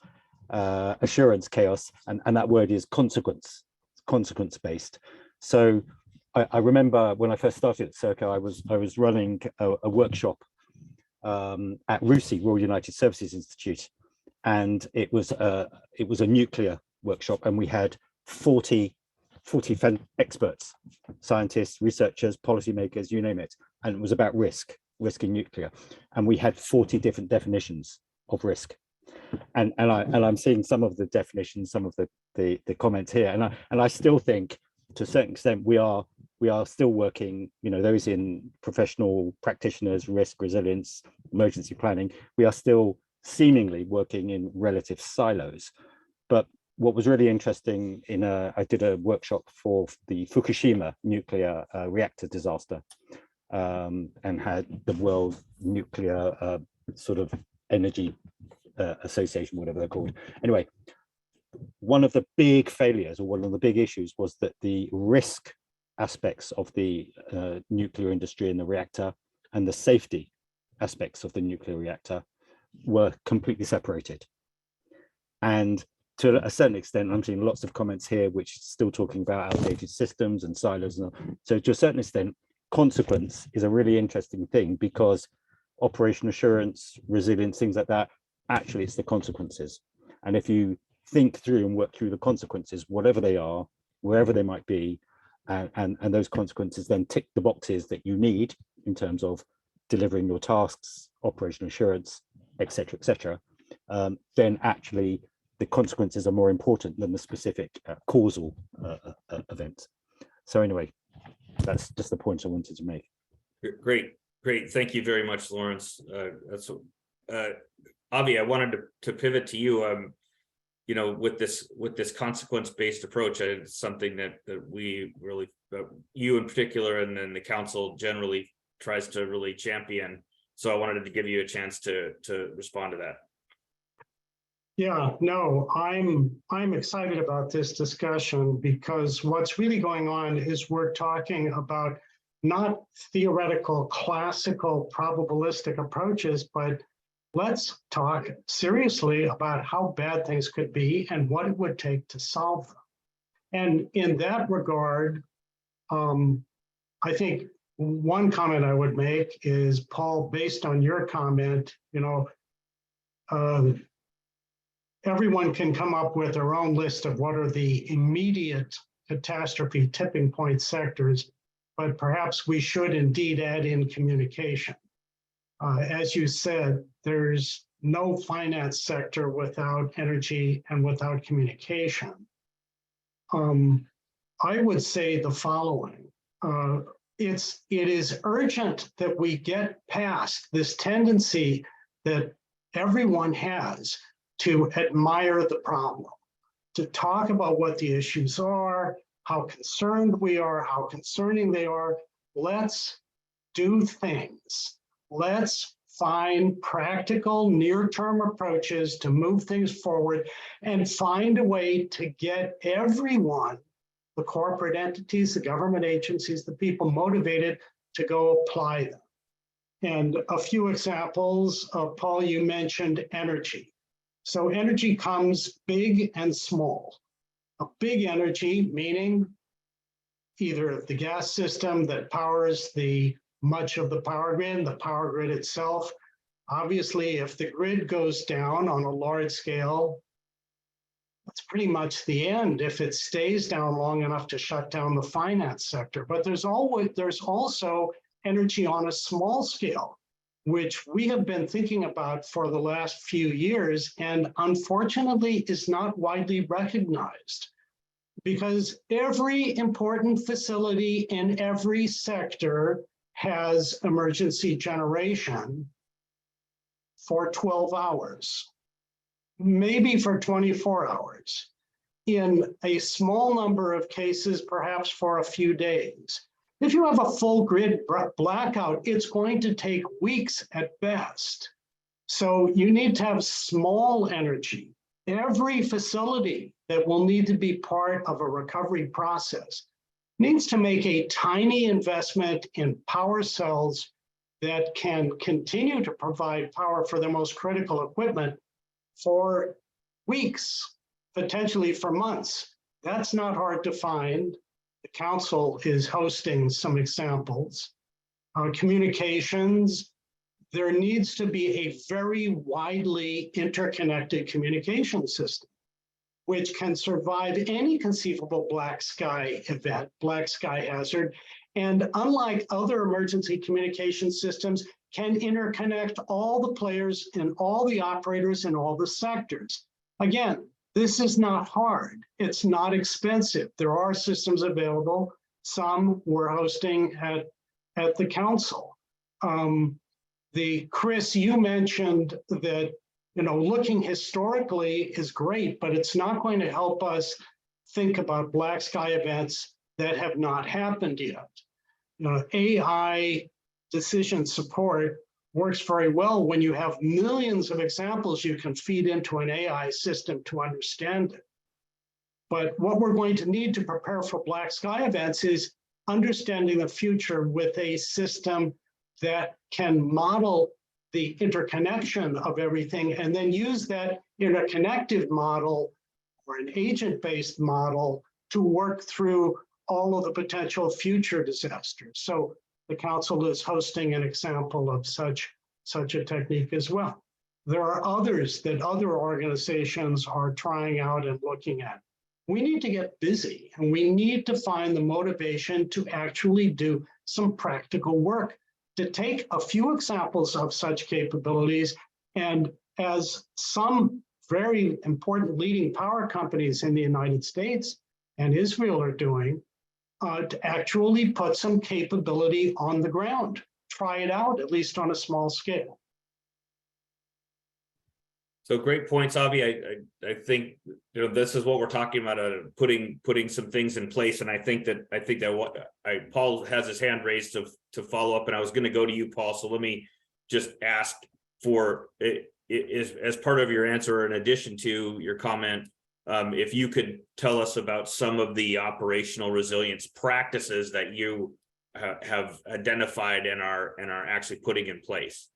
Speaker 4: assurance chaos, and that word is consequence based. So I remember when I first started at Circa, I was running a workshop at RUSI, Royal United Services Institute, and it was a nuclear workshop, and we had 40 experts, scientists, researchers, policymakers, you name it, and it was about risk in nuclear, and we had 40 different definitions of risk, and I'm seeing some of the definitions, some of the comments here, and I still think to a certain extent we are still working, you know, those in professional practitioners, risk, resilience, emergency planning, we are still seemingly working in relative silos. But what was really interesting I did a workshop for the Fukushima nuclear reactor disaster, and had the World Nuclear sort of Energy Association, whatever they're called. Anyway, one of the big failures, or one of the big issues, was that the risk aspects of the nuclear industry and the reactor and the safety aspects of the nuclear reactor were completely separated. And to a certain extent, I'm seeing lots of comments here which are still talking about outdated systems and silos. So to a certain extent, consequence is a really interesting thing, because operation assurance, resilience, things like that, actually it's the consequences. And if you think through and work through the consequences, whatever they are, wherever they might be, and those consequences then tick the boxes that you need in terms of delivering your tasks, operational assurance, etc., then actually the consequences are more important than the specific causal event. So anyway, that's just the point I wanted to make.
Speaker 1: Great. Thank you very much, Laurence. Avi, I wanted to pivot to you. You know, with this consequence-based approach, it's something that we really, you in particular, and then the council generally tries to really champion. So I wanted to give you a chance to respond to that.
Speaker 3: Yeah, no, I'm excited about this discussion, because what's really going on is we're talking about not theoretical, classical, probabilistic approaches, but let's talk seriously about how bad things could be and what it would take to solve them. And in that regard, I think one comment I would make is, Paul, based on your comment, you know, everyone can come up with their own list of what are the immediate catastrophe tipping point sectors, but perhaps we should indeed add in communication. As you said, there's no finance sector without energy and without communication. I would say the following. It is urgent that we get past this tendency that everyone has to admire the problem, to talk about what the issues are, how concerned we are, how concerning they are. Let's do things. Let's find practical near-term approaches to move things forward and find a way to get everyone, the corporate entities, the government agencies, the people motivated to go apply them. And a few examples, Paul, you mentioned energy. So energy comes big and small. A big energy, meaning either the gas system that powers much of the power grid itself. Obviously, if the grid goes down on a large scale, that's pretty much the end if it stays down long enough to shut down the finance sector. But there's also energy on a small scale, which we have been thinking about for the last few years, and unfortunately is not widely recognized, because every important facility in every sector has emergency generation for 12 hours, maybe for 24 hours. In a small number of cases, perhaps for a few days. If you have a full grid blackout, it's going to take weeks at best. So you need to have small energy. Every facility that will need to be part of a recovery process needs to make a tiny investment in power cells that can continue to provide power for the most critical equipment for weeks, potentially for months. That's not hard to find. the council is hosting some examples. Communications, there needs to be a very widely interconnected communication system, which can survive any conceivable black sky event, black sky hazard. And unlike other emergency communication systems, can interconnect all the players and all the operators in all the sectors. Again, this is not hard. It's not expensive. There are systems available. Some we're hosting at the council. Chris, you mentioned that looking historically is great, but it's not going to help us think about black sky events that have not happened yet. AI decision support works very well when you have millions of examples you can feed into an AI system to understand it. But what we're going to need to prepare for black sky events is understanding the future with a system that can model the interconnection of everything and then use that interconnected model or an agent-based model to work through all of the potential future disasters. So the council is hosting an example of such a technique as well. There are others that other organizations are trying out and looking at. We need to get busy and we need to find the motivation to actually do some practical work, to take a few examples of such capabilities, and as some very important leading power companies in the United States and Israel are doing, to actually put some capability on the ground, try it out, at least on a small scale.
Speaker 1: So great points, Avi. I think this is what we're talking about, putting some things in place, and I think that Paul has his hand raised to follow up, and I was going to go to you, Paul. So let me just ask for as part of your answer, in addition to your comment, if you could tell us about some of the operational resilience practices that you have identified and are actually putting in place.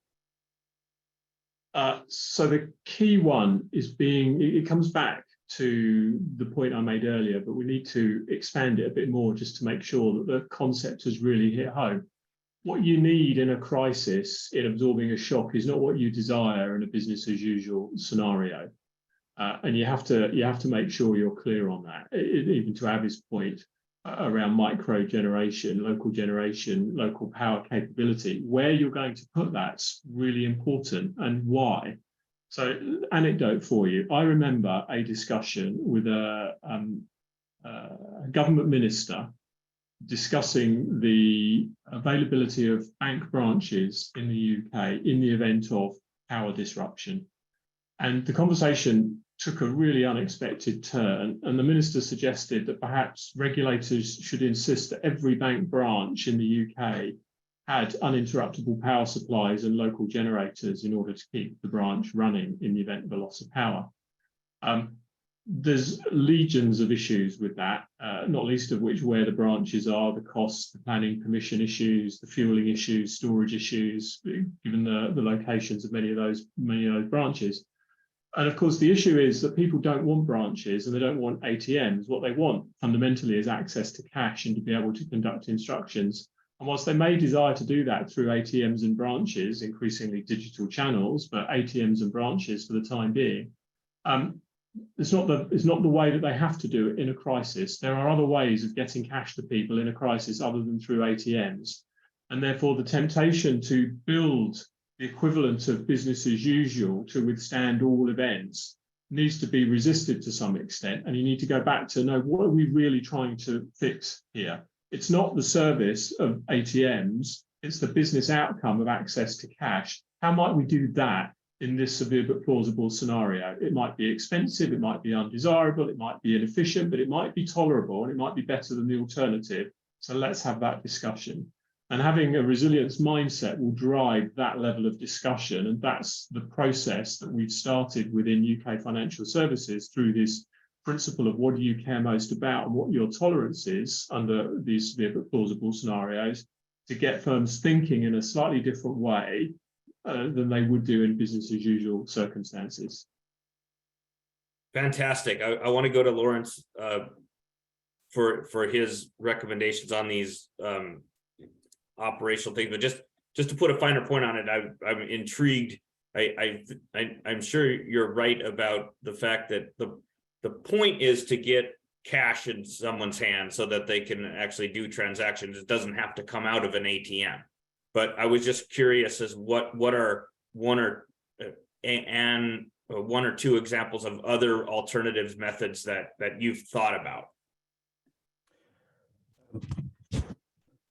Speaker 5: So the key one is it comes back to the point I made earlier, but we need to expand it a bit more just to make sure that the concept has really hit home. What you need in a crisis, in absorbing a shock, is not what you desire in a business as usual scenario. And you have to make sure you're clear on that. Even to Avi's point around micro generation, local power capability, where you're going to put that's really important and why. So, anecdote for you. I remember a discussion with a government minister discussing the availability of bank branches in the UK in the event of power disruption. And the conversation took a really unexpected turn, and the minister suggested that perhaps regulators should insist that every bank branch in the UK had uninterruptible power supplies and local generators in order to keep the branch running in the event of a loss of power. There's legions of issues with that, not least of which where the branches are, the costs, the planning permission issues, the fueling issues, storage issues, given the locations of many of those branches. And of course, the issue is that people don't want branches and they don't want ATMs. What they want fundamentally is access to cash and to be able to conduct instructions. And whilst they may desire to do that through ATMs and branches, increasingly digital channels, but ATMs and branches for the time being, it's not the way that they have to do it in a crisis. There are other ways of getting cash to people in a crisis other than through ATMs. And therefore, the temptation to build the equivalent of business as usual to withstand all events needs to be resisted to some extent. And you need to go back to know, what are we really trying to fix here? It's not the service of ATMs, it's the business outcome of access to cash. How might we do that in this severe but plausible scenario? It might be expensive, it might be undesirable, it might be inefficient, but it might be tolerable and it might be better than the alternative. So let's have that discussion. And having a resilience mindset will drive that level of discussion. And that's the process that we've started within UK financial services through this principle of what do you care most about and what your tolerance is under these severe but plausible scenarios, to get firms thinking in a slightly different way than they would do in business as usual circumstances.
Speaker 1: Fantastic. I want to go to Laurence for his recommendations on these operational things, but just to put a finer point on it, I'm intrigued. I'm sure you're right about the fact that the point is to get cash in someone's hand so that they can actually do transactions. It doesn't have to come out of an ATM. But I was just curious as what are one or two examples of other alternatives methods that you've thought about.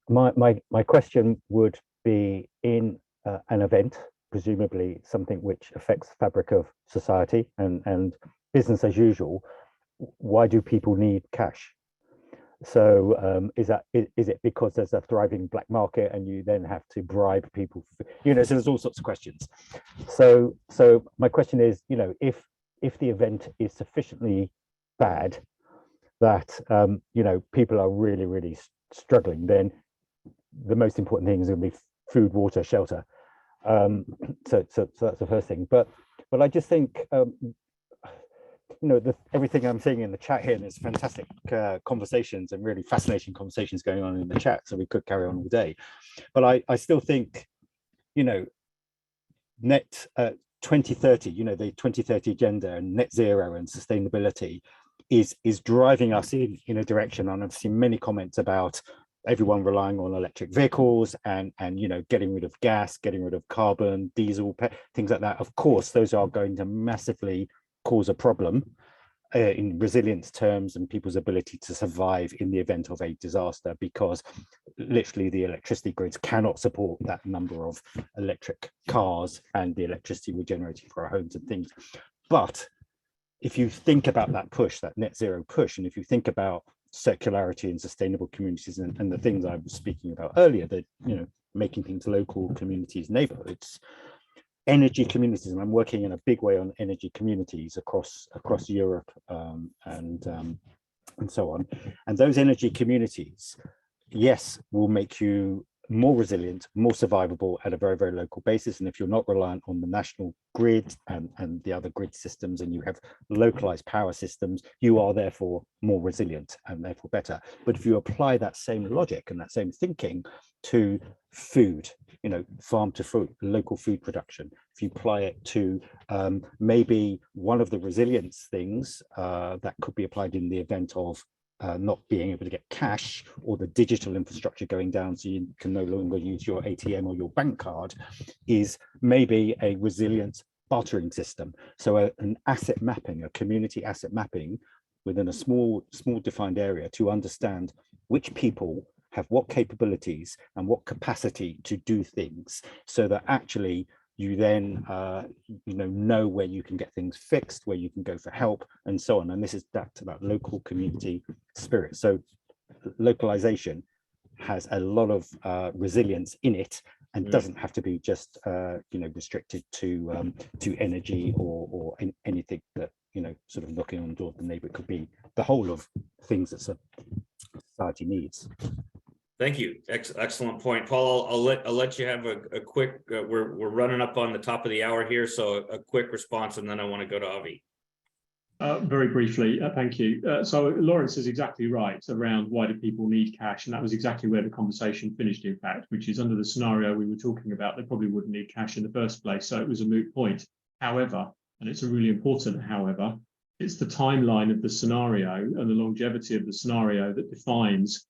Speaker 4: My question would be in an event, presumably something which affects the fabric of society and business as usual. Why do people need cash? So is it because there's a thriving black market and you then have to bribe people? So there's all sorts of questions. So my question is, if the event is sufficiently bad that people are really, really struggling, then the most important thing is going to be food, water, shelter. So that's the first thing. But I just think everything I'm seeing in the chat here, and there's fantastic conversations and really fascinating conversations going on in the chat, so we could carry on all day. But I still think, net 2030, the 2030 agenda and net zero and sustainability is driving us in a direction. And I've seen many comments about everyone relying on electric vehicles and getting rid of gas, getting rid of carbon, diesel, things like that. Of course, those are going to massively cause a problem in resilience terms and people's ability to survive in the event of a disaster, because literally the electricity grids cannot support that number of electric cars and the electricity we're generating for our homes and things. But if you think about that push, that net zero push, and if you think about circularity and sustainable communities and the things I was speaking about earlier, that making things local communities, neighborhoods, energy communities, and I'm working in a big way on energy communities across Europe and so on. And those energy communities, yes, will make you more resilient, more survivable at a very, very local basis. And if you're not reliant on the national grid and the other grid systems, and you have localized power systems, you are therefore more resilient and therefore better. But if you apply that same logic and that same thinking to food, farm to food, local food production, if you apply it to maybe one of the resilience things that could be applied in the event of not being able to get cash, or the digital infrastructure going down so you can no longer use your ATM or your bank card, is maybe a resilience bartering system. So an asset mapping, a community asset mapping within a small defined area to understand which people have what capabilities and what capacity to do things, so that actually you then know where you can get things fixed, where you can go for help, and so on. And this is that's about local community spirit. So localization has a lot of resilience in it, and doesn't have to be just restricted to energy or anything that sort of knocking on the door of the neighbor. It could be the whole of things that society needs.
Speaker 1: Thank you. Excellent point, Paul. I'll let you have a quick. We're running up on the top of the hour here, so a quick response, and then I want to go to Avi.
Speaker 5: Very briefly, thank you. So Laurence is exactly right around why do people need cash, and that was exactly where the conversation finished, in fact, which is under the scenario we were talking about, they probably wouldn't need cash in the first place, so it was a moot point. However, and it's a really important however, it's the timeline of the scenario and the longevity of the scenario that defines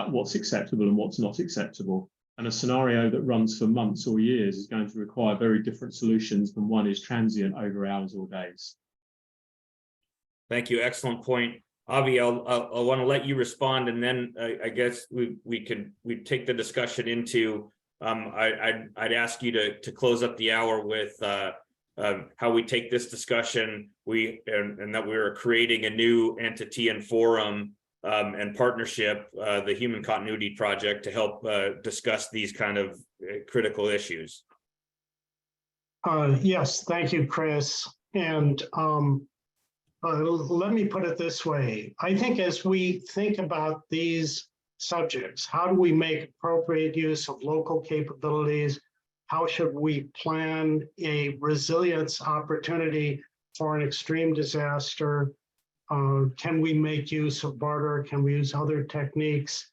Speaker 5: what's acceptable and what's not acceptable. And a scenario that runs for months or years is going to require very different solutions than one is transient over hours or days.
Speaker 1: Thank you. Excellent point. Avi, I'll want to let you respond, and then I guess we take the discussion into I'd ask you to close up the hour with how we take this discussion and that we're creating a new entity and forum and partnership, the Human Continuity Project, to help discuss these kind of critical issues.
Speaker 3: Yes, thank you, Chris. And let me put it this way. I think as we think about these subjects, how do we make appropriate use of local capabilities? How should we plan a resilience opportunity for an extreme disaster? Can we make use of barter? Can we use other techniques?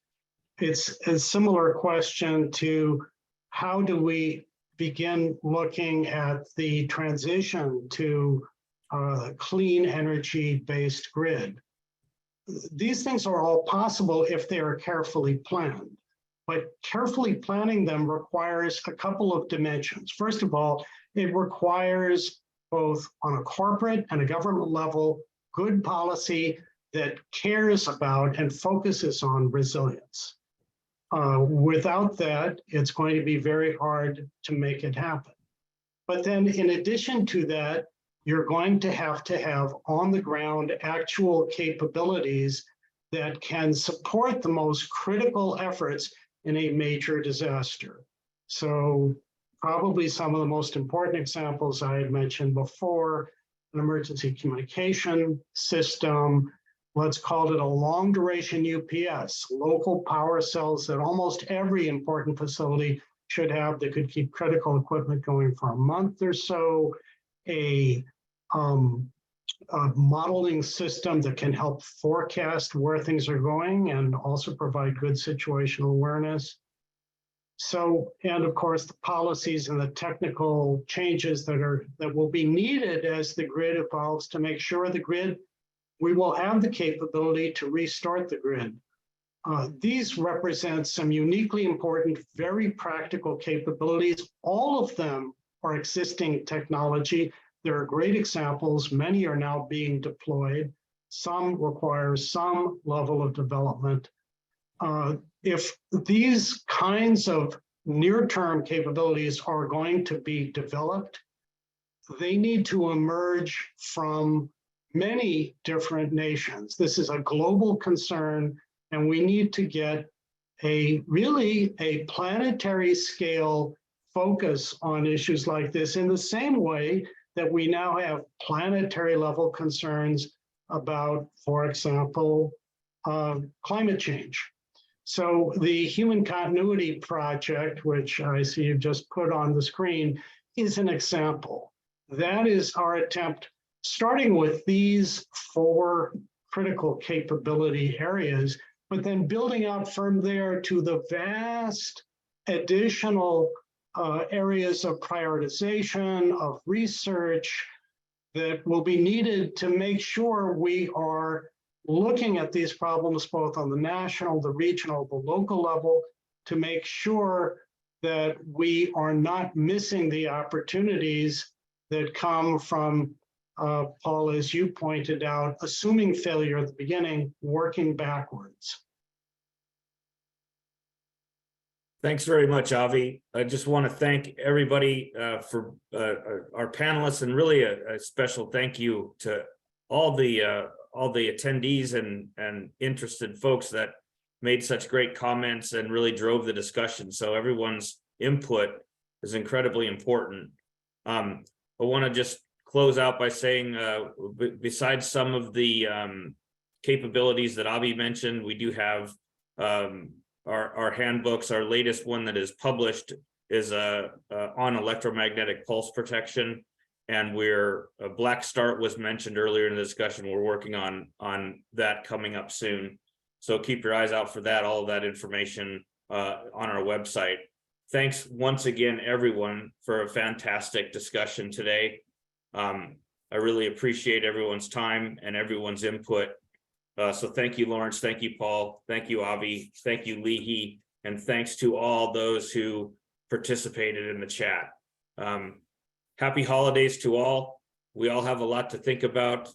Speaker 3: It's a similar question to how do we begin looking at the transition to clean energy-based grid. These things are all possible if they are carefully planned, but carefully planning them requires a couple of dimensions. First of all, it requires both on a corporate and a government level, good policy that cares about and focuses on resilience. Without that, it's going to be very hard to make it happen. But then in addition to that, you're going to have on the ground actual capabilities that can support the most critical efforts in a major disaster. So probably some of the most important examples I had mentioned before, an emergency communication system, let's call it a long duration UPS, local power cells that almost every important facility should have that could keep critical equipment going for a month or so, a modeling system that can help forecast where things are going and also provide good situational awareness. So, and of course, the policies and the technical changes that will be needed as the grid evolves to make sure the grid, we will have the capability to restart the grid. These represent some uniquely important, very practical capabilities. All of them are existing technology. There are great examples. Many are now being deployed. Some require some level of development. If these kinds of near-term capabilities are going to be developed, they need to emerge from many different nations. This is a global concern, and we need to get really a planetary scale focus on issues like this in the same way that we now have planetary level concerns about, for example, climate change. So the Human Continuity Project, which I see you've just put on the screen, is an example. That is our attempt, starting with these 4 critical capability areas, but then building out from there to the vast additional areas of prioritization, of research that will be needed to make sure we are looking at these problems both on the national, the regional, the local level to make sure that we are not missing the opportunities that come from, Paul, as you pointed out, assuming failure at the beginning, working backwards.
Speaker 1: Thanks very much, Avi. I just want to thank everybody for our panelists, and really a special thank you to all the attendees and interested folks that made such great comments and really drove the discussion. So everyone's input is incredibly important. I want to just close out by saying, besides some of the capabilities that Avi mentioned, we do have our handbooks. Our latest one that is published is on electromagnetic pulse protection, and Black Start was mentioned earlier in the discussion. We're working on that coming up soon, so keep your eyes out for that. All of that information on our website. Thanks once again, everyone, for a fantastic discussion today. I really appreciate everyone's time and everyone's input. So thank you, Laurence. Thank you, Paul. Thank you, Avi. Thank you, Leahy. And thanks to all those who participated in the chat. Happy holidays to all. We all have a lot to think about.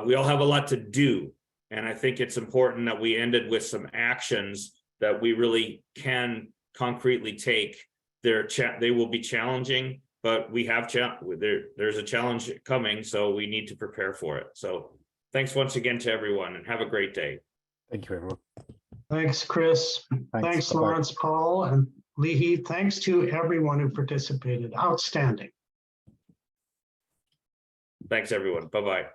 Speaker 1: We all have a lot to do. And I think it's important that we ended with some actions that we really can concretely take. They will be challenging, but we have there's a challenge coming, so we need to prepare for it. So thanks once again to everyone, and have a great day.
Speaker 4: Thank you, everyone.
Speaker 3: Thanks, Chris. Thanks, Laurence, Paul, and Leahy. Thanks to everyone who participated. Outstanding.
Speaker 1: Thanks, everyone. Bye-bye.